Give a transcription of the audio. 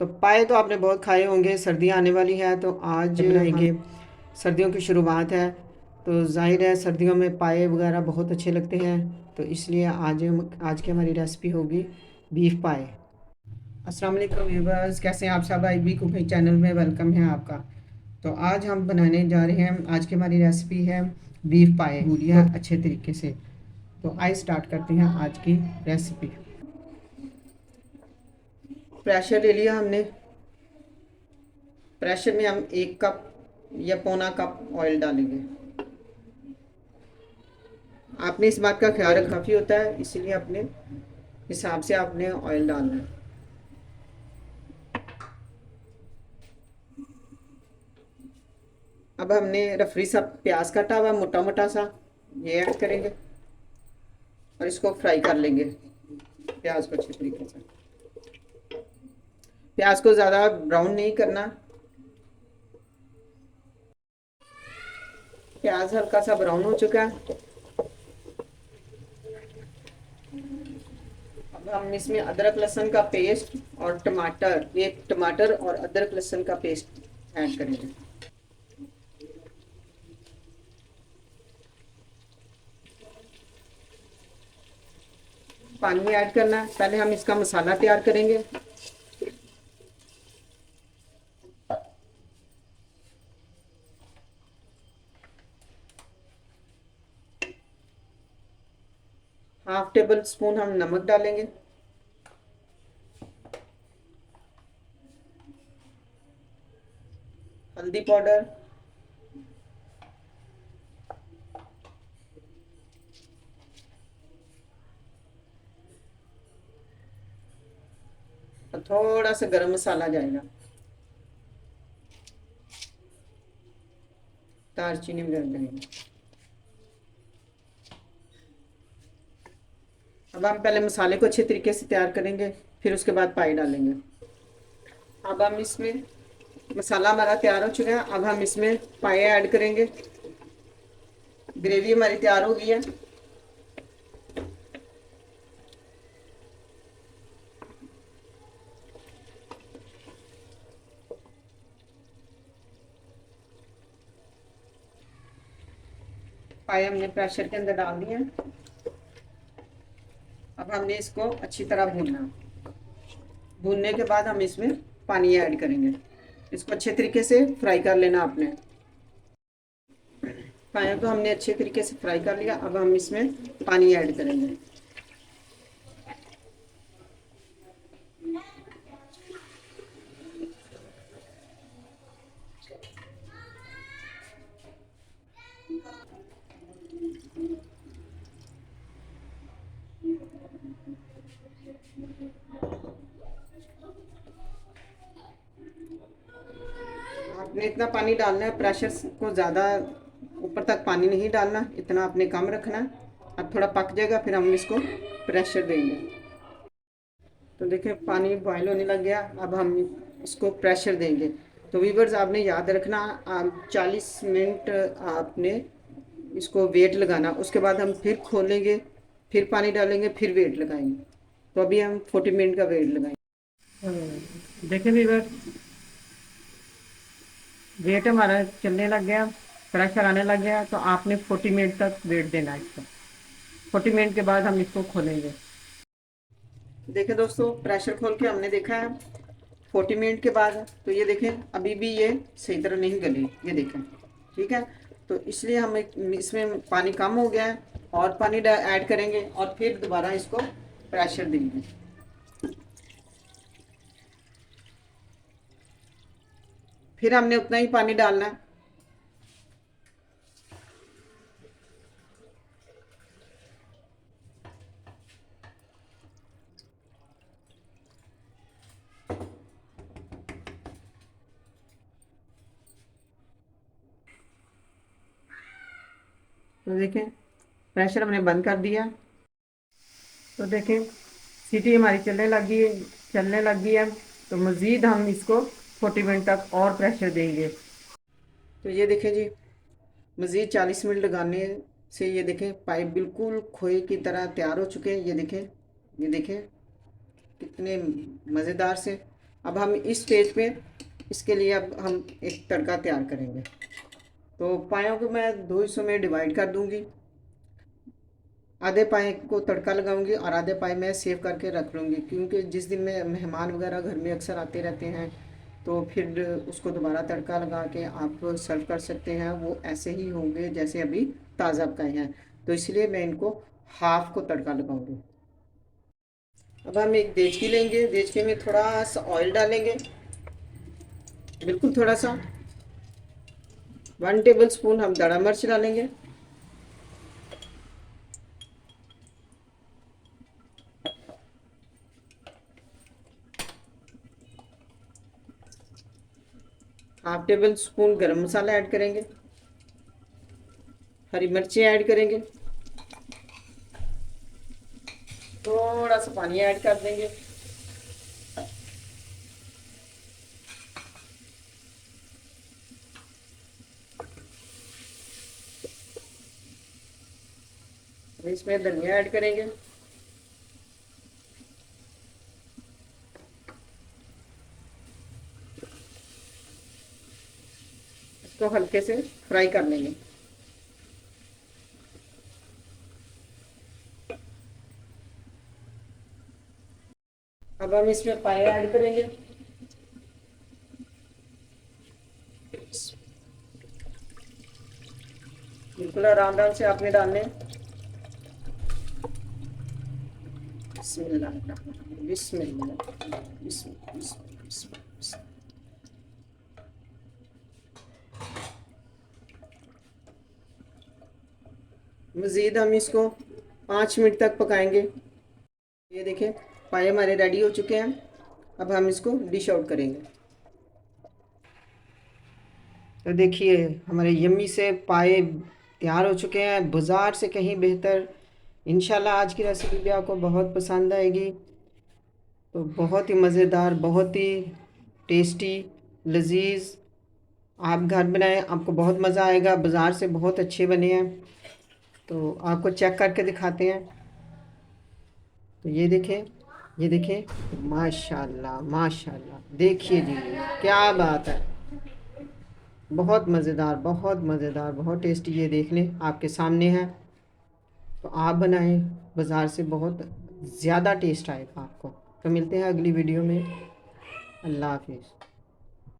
तो पाए तो आपने बहुत खाए होंगे, सर्दियाँ आने वाली है तो आज बनाएंगे। सर्दियों की शुरुआत है तो जाहिर है सर्दियों में पाए वगैरह बहुत अच्छे लगते हैं। तो इसलिए आज की हमारी रेसिपी होगी बीफ पाए। अस्सलाम वालेकुम व्यूअर्स, कैसे हैं आप सब? आई बी कुकिंग चैनल में वेलकम है आपका। तो आज हम बनाने जा रहे हैं, आज की हमारी रेसिपी है बीफ पाए भूलिया अच्छे तरीके से। तो आइए स्टार्ट करते हैं आज की रेसिपी। प्रेशर ले लिया हमने। प्रेशर में हम 1 कप या पौना कप ऑयल डालेंगे। आपने इस बात का ख्याल रखना काफ़ी होता है, इसीलिए अपने हिसाब से आपने ऑयल डालना है। अब हमने रफरी सा प्याज काटा हुआ मोटा मोटा सा, ये ऐड करेंगे और इसको फ्राई कर लेंगे प्याज को अच्छे तरीके से। प्याज को ज़्यादा ब्राउन नहीं करना। प्याज हल्का सा ब्राउन हो चुका है। अब हम इसमें अदरक लहसुन का पेस्ट और टमाटर, एक टमाटर और अदरक लहसुन का पेस्ट ऐड करेंगे। पानी ऐड करना है। पहले हम इसका मसाला तैयार करेंगे। हाफ टेबल स्पून हम नमक डालेंगे। हल्दी पाउडर, और थोड़ा सा गरम मसाला जाएगा, दालचीनी भी डाल देंगे। अब हम पहले मसाले को अच्छे तरीके से तैयार करेंगे, फिर उसके बाद पाई डालेंगे। अब हम इसमें, मसाला हमारा तैयार हो चुका है, अब हम इसमें पाई ऐड करेंगे। ग्रेवी हमारी तैयार हो गई है। पाई हमने प्रेशर के अंदर डाल दिया। अब हमने इसको अच्छी तरह भूनना। भूनने के बाद हम इसमें पानी ऐड करेंगे। इसको अच्छे तरीके से फ्राई कर लेना आपने। पाया को हमने अच्छे तरीके से फ्राई कर लिया। अब हम इसमें पानी ऐड करेंगे। आपने इतना पानी डालना है, प्रेशर को ज़्यादा ऊपर तक पानी नहीं डालना, इतना आपने कम रखना है। अब थोड़ा पक जाएगा, फिर हम इसको प्रेशर देंगे। तो देखिए पानी बॉयल होने लग गया। अब हम इसको प्रेशर देंगे। तो वीवर्स आपने याद रखना, 40 मिनट आपने इसको वेट लगाना। उसके बाद हम फिर खोलेंगे, फिर पानी डालेंगे, फिर वेट लगाएंगे। तो अभी हम 40 मिनट का वेट लगाएंगे। देखिए वीवर, वेट हमारा चलने लग गया, प्रेशर आने लग गया। तो आपने 40 मिनट तक वेट देना है इसको। 40 मिनट के बाद हम इसको खोलेंगे। देखिए दोस्तों, प्रेशर खोल के हमने देखा है 40 मिनट के बाद। तो ये देखें अभी भी ये सही तरह नहीं गली, ये देखें। ठीक है, तो इसलिए हम इसमें पानी कम हो गया है, और पानी ऐड करेंगे और फिर दोबारा इसको प्रेशर देंगे। फिर हमने उतना ही पानी डालना है। तो देखें प्रेशर हमने बंद कर दिया। तो देखें सीटी हमारी चलने लगी है। तो मज़ीद हम इसको 40 मिनट तक और प्रेशर देंगे। तो ये देखें जी, मज़ीद 40 मिनट लगाने से ये देखें पाइप बिल्कुल खोए की तरह तैयार हो चुके हैं। ये देखें, ये देखें कितने मज़ेदार से अब हम इस स्टेज पे इसके लिए अब हम एक तड़का तैयार करेंगे। तो पायों को मैं दो हिस्सों में डिवाइड कर दूंगी। आधे पाए को तड़का लगाऊंगी और आधे पाए मैं सेव करके रख लूँगी, क्योंकि जिस दिन में मेहमान वगैरह घर में अक्सर आते रहते हैं तो फिर उसको दोबारा तड़का लगा के आप सर्व कर सकते हैं, वो ऐसे ही होंगे जैसे अभी ताज़ा पकाए हैं। तो इसलिए मैं इनको हाफ को तड़का लगाऊंगी। अब हम एक देचकी लेंगे, देचकी में थोड़ा सा ऑयल डालेंगे, बिल्कुल थोड़ा सा। 1 टेबल स्पून हम दड़ा मिर्च डालेंगे। ½ टेबल स्पून गरम मसाला ऐड करेंगे। हरी मिर्ची ऐड करेंगे। थोड़ा सा पानी ऐड कर देंगे। इसमें धनिया ऐड करेंगे। इसको हल्के से फ्राई कर लेंगे। अब हम इसमें पाए ऐड करेंगे। बिल्कुल आराम आराम से आपने डालने। बिस्मिल्लाह बिस्मिल्लाह बिस्मिल्लाह बिस्मिल्लाह। मज़ीद हम इसको 5 मिनट तक पकाएंगे। ये देखें, पाए हमारे रेडी हो चुके हैं। अब हम इसको डिश आउट करेंगे। तो देखिए हमारे यम्मी से पाए तैयार हो चुके हैं, बाज़ार से कहीं बेहतर। इंशाल्लाह आज की रेसिपी भी आपको बहुत पसंद आएगी। तो बहुत ही मज़ेदार, बहुत ही टेस्टी, लजीज। आप घर बनाएं, आपको बहुत मज़ा आएगा। बाज़ार से बहुत अच्छे बने हैं। तो आपको चेक करके दिखाते हैं। तो ये देखें, ये देखें, माशाल्लाह माशाल्लाह, देखिए जी, क्या बात है। बहुत मज़ेदार, बहुत मज़ेदार, बहुत टेस्टी। ये देख लें, आपके सामने है। तो आप बनाएं, बाज़ार से बहुत ज़्यादा टेस्ट आएगा आपको। तो मिलते हैं अगली वीडियो में। अल्लाह हाफिज़।